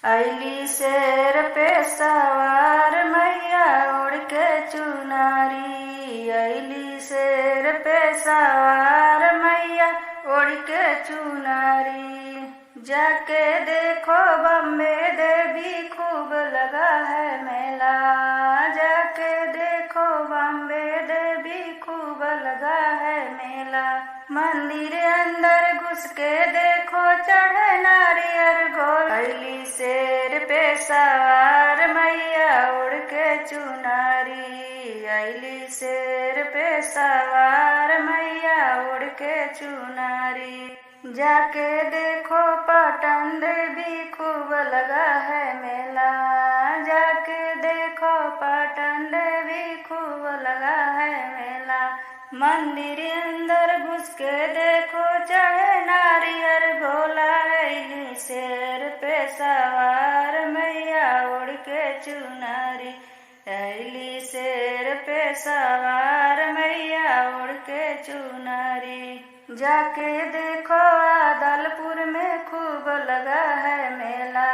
अली शेर पे सवार मैया उड़ के चुनारी। अली शेर पे सवार मैया उड़ के चुनारी। जाके देखो बम्बे देवी खूब लगा है मेला। जाके देखो बम्बे देवी खूब लगा है मेला। मंदिर अंदर घुस के देखो चढ़े नारियल गोल। अली शेर पे सवार मैया उड़ के चुनारी। अली शेर पे सवार मैया उड़ के चुनारी। जाके देखो पटन देवी खूब लगा है मेला। जाके देखो पटन देवी खूब लगा है मेला। मंदिर अंदर घुस के देखो चढ़े नारियल गोला। अली शेर पे सवार मैया उड़ के चुनारी। अली शेर पे सवार मैया उड़ के चुनारी। जाके देखो आदलपुर में खूब लगा है मेला।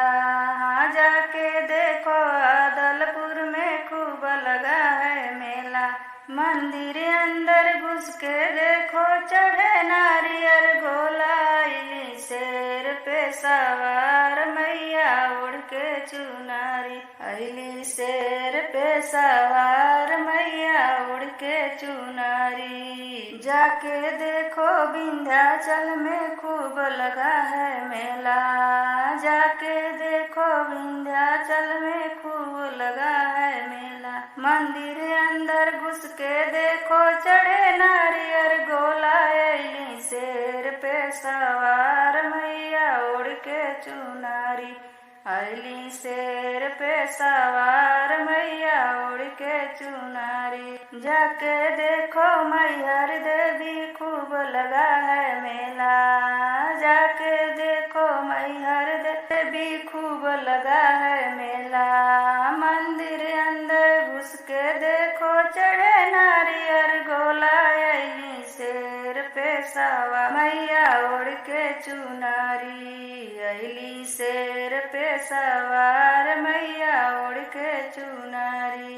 हाँ जाके देखो आदलपुर में खूब लगा है मेला। मंदिर अंदर घुस के देखो चढ़े नारियल गोला। अली शेर पे सवार मैया उड़ के चुनारी। अली शेर पे सवार मैया उड़ के चुनारी। जाके देखो विंध्याचल में खूब लगा है मेला। जाके देखो विंध्याचल में खूब लगा है मेला। मंदिर अंदर घुस के देखो चढ़े नारियल गोला। अली शेर पे सवार मैया उड़ के चुनारी। अली शेर पे सवार मैया उड़ के चुनारी। जाके देखो मैहर देवी खूब लगा है मेला। जाके देखो मैहर देवी खूब लगा है मेला। मंदिर अंदर घुस के देखो चढ़े नारियल गोला। अली शेर पे सवार मैया उड़ के चुनारी। अली शेर पे सवार मैया उड़ के चुनारी।